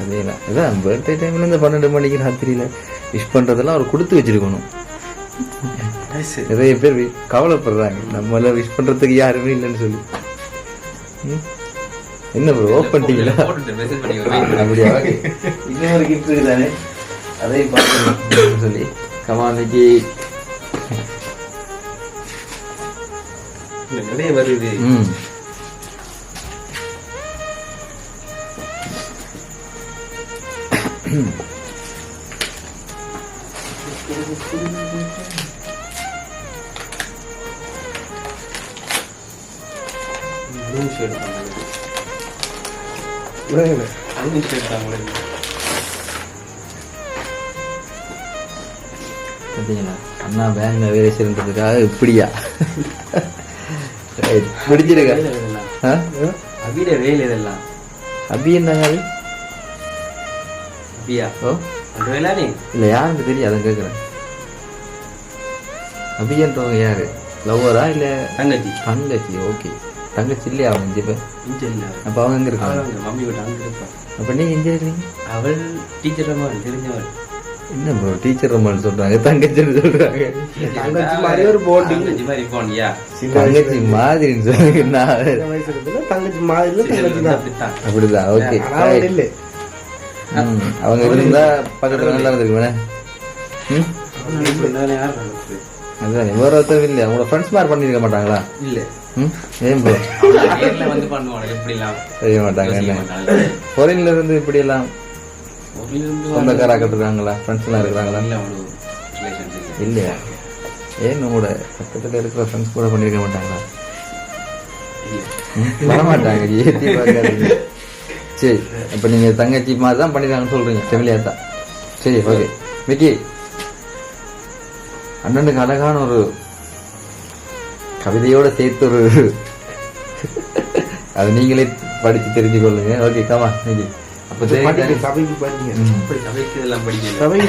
அதேதான் இதான் பர்த்டே டைமில் இந்த 12 மணிக்கு ராத்திரியில் விஷ் பண்ணுறதெல்லாம் அவர் கொடுத்து வச்சுருக்கணும். நிறைய பேர் கவலைப்படுறாங்க நம்மள விஷ் பண்ணுறதுக்கு யாருமே இல்லைன்னு சொல்லி. என்ன ப்ரோ ஓப் பண்ணிட்டீங்களா? அப்படியா? இன்னொரு கிஃப்ட் இருக்குதானே, அதையும் பார்க்கணும் சொல்லி கமானிக்கு நிறைய வருது. பார்த்தீங்களா அண்ணா பேங்க் வேலை செய்யறதுக்காக இப்படியா பிடிச்சிருக்க அபியில வேலை இதெல்லாம். அபி என்னங்க அது? அபியா? ஓ வேளானே இல்லை யாருக்கு தெரியும் அதை கேட்குறேன். அபின்றவங்க யாரு? லவ்வரா இல்லை தங்கச்சி? தங்கச்சி. ஓகே தங்கச்சி இல்லையா அவன் இங்கே போய் இங்க இல்ல. அப்போ அவங்க எங்கே இருக்காங்க? மம்மி விட்டு அங்கே இருப்பான். அப்போ நீங்கள் எங்கே இருக்கீங்க? அவள் டீச்சர் அம்மா தெரிஞ்சவள். என்ன ப்ரோ டீச்சர் ரொம்பன்னு சொல்றாங்க, தங்கச்சின்னு சொல்றாங்க. தங்கச்சி மாதிரி ஒரு போண்டிங். தங்கச்சி மாதிரி போனியா? தங்கச்சி மாதிரின்னு சொல்லுங்க. தங்கச்சி மாதிரி அப்படிதான். ஓகே அவங்க இருந்தா பக்கத்துல நல்லா இருந்திருக்குமே. அதான் வேற ஒருத்தர் இல்லையா உங்களோட ஃப்ரெண்ட்ஸ் மாதிரி பண்ணிருக்க மாட்டாங்களா? இல்ல. ஏன் ப்ரோ நேர்ல வந்து பண்ணுவாங்க எப்படி எல்லாம் செய்ய மாட்டாங்க? என்ன ஃபாரின்ல இருந்து இப்படி எல்லாம் சொந்தக்காராக்கள் இருக்காங்களா? ஃப்ரெண்ட்ஸ் எல்லாம் இருக்கிறாங்களா? இல்லையா? ஏன் உங்களோட பக்கத்துல இருக்கிற ஃப்ரெண்ட்ஸ் கூட பண்ணிருக்க மாட்டாங்களா? வரமாட்டாங்க. ஏற்றி பார்க்காதீங்க. சரி இப்போ நீங்க தங்கச்சி மாதிரி தான் பண்ணிருக்காங்கன்னு சொல்றீங்க. ஃபெமிலியா தான். சரி ஓகே மிக்கி அண்ணனுக்கு அழகான ஒரு கவிதையோட சேர்த்து ஒரு அது நீங்களே படிச்சு தெரிஞ்சு கொள்ளுங்க. Okay comma Mickey. அப்போ சபைக்கு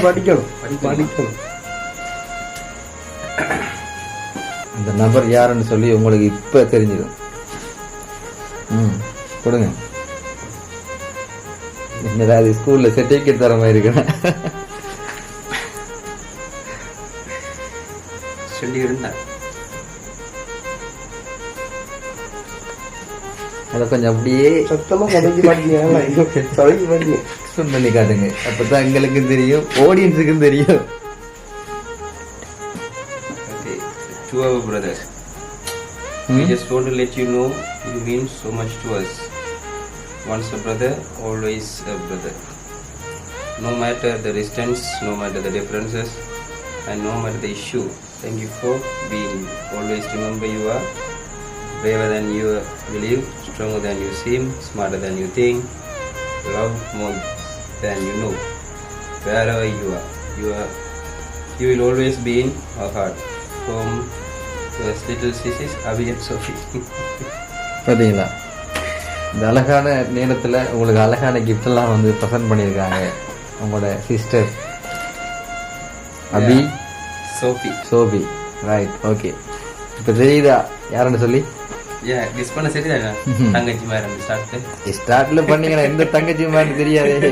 படிக்கணும். அந்த நபர் யாருன்னு சொல்லி உங்களுக்கு இப்ப தெரிஞ்சிடும். கொடுங்க. என்னடா அது ஸ்கூல்ல சர்டிபிகேட் தர மாதிரி இருக்கு. அதை கொஞ்சம் அப்படியே பண்ணி காட்டுங்க. அப்பதான் எங்களுக்கும் தெரியும், ஆடியன்ஸுக்கும் தெரியும். To our brother, we just want to let you know you mean so much to us. Once a brother, always a brother. No matter the distance, no matter the differences, and no matter the issue, thank you for being you. Always remember you are braver than you believe, stronger than you seem, smarter than you think, love more than you know. Wherever you are, you will always be in our heart. From little sisters Abhi and Sophie. பார்த்தீங்களா இந்த அழகான நேரத்தில் உங்களுக்கு அழகான gift எல்லாம் வந்து present பண்ணியிருக்காங்க உங்களோட sister Abi Sobi. Right okay. இப்போ தெரியுதா யாருன்னு சொல்லி? கெஸ் பண்ண சரிதாங்க. தங்கச்சி மாதிரி ஸ்டார்ட்ல பண்ணீங்கன்னா எந்த தங்கச்சி மாதிரி தெரியாது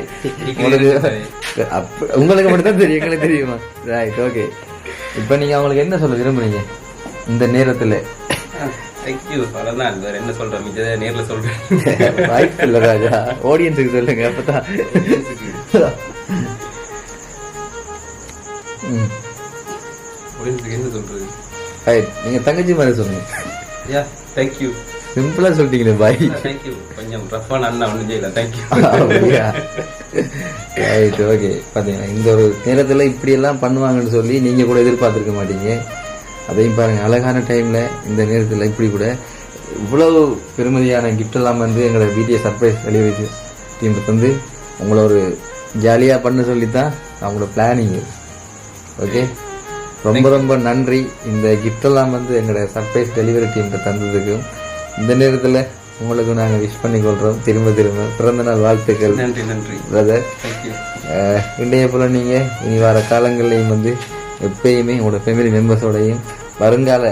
உங்களுக்கு மட்டும் தான் தெரியும், எங்களுக்கு தெரியுமா? Right okay. இப்போ நீங்க அவங்களுக்கு என்ன சொல்ல விரும்புறீங்க இந்த நேரத்துல? தேங்க்யூ அவ்வளோதான். வேற என்ன சொல்றேன், மிச்சத நேர்ல சொல்றேன். வாய்ப்பு இல்லை ராஜா, ஆடியன்ஸுக்கு சொல்லுங்க. அப்பதான் ஆடியன்ஸுக்கு என்ன சொல்றது? ரைட் நீங்க தங்கச்சி மாதிரி சொல்லுங்க. Yeah thank you. சிம்பிளா சொல்லிட்டீங்களே பாய். தேங்க்யூ. கொஞ்சம் ரஃபான அண்ணா ஒன்றும் செய்யல. தேங்க்யூ. Right okay. பார்த்தீங்கன்னா இந்த ஒரு நேரத்தில் இப்படியெல்லாம் பண்ணுவாங்கன்னு சொல்லி நீங்கள் கூட எதிர்பார்த்துருக்க மாட்டீங்க. அதையும் பாருங்கள், அழகான டைமில் இந்த நேரத்தில் இப்படி கூட இவ்வளவு பெருமதியான கிஃப்டெல்லாம் வந்து எங்களோட வீடியோ சர்ப்ரைஸ் டெலிவரி டீமுக்கு வந்து உங்களை ஒரு ஜாலியாக பண்ண சொல்லித்தான் அவங்களோட பிளானிங்கு. ஓகே ரொம்ப ரொம்ப நன்றி. இந்த கிஃப்டெல்லாம் வந்து எங்களோட சர்ப்ரைஸ் டெலிவரி டீமுக்கு தந்ததுக்கும் இந்த நேரத்தில் உங்களுக்கு நாங்கள் விஷ் பண்ணி கொள்கிறோம். திரும்ப பிறந்த நாள் வாழ்த்துக்கள். நன்றி நன்றி பிரதர். இன்றைய போல் நீங்கள் இனி வர காலங்கள்லையும் வந்து எப்பயுமே உங்களோட ஃபேமிலி மெம்பர்ஸோடையும் வருங்கால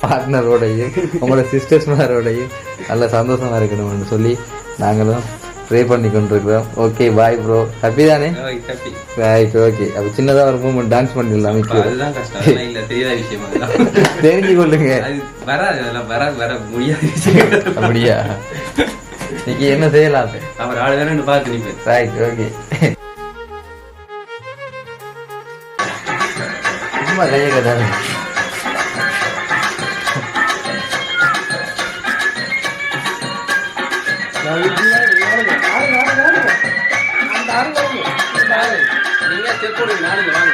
பார்ட்னரோடையும் உங்களோட சிஸ்டர்ஸ்மாரோடையும் நல்ல சந்தோஷமாக இருக்கணும்னு சொல்லி நாங்களும் ப்ரே பண்ணி கொண்டிருக்கிறோம். Okay bye bro. ஹாப்பி தானே? happy. Right okay. அப்போ சின்னதாக ஒரு மூமெண்ட் டான்ஸ் பண்ணிடலாம். அதுதான் கஷ்டம். அதெல்லாம் இல்ல, தெரியாத விஷயம் அதெல்லாம். தெரிஞ்சு கொள்ளுங்க. அது வராது, அதெல்லாம் வர முடியாத விஷயம். அப்படியா? இன்னைக்கு என்ன செய்யலாம்? அவர் ஆளு வேணும்னு பார்த்து நிற்பேன். Right okay. சும்மா கையை கட்டாது. நீங்க செக் கொடுங்க, நாளைக்கு வாங்க.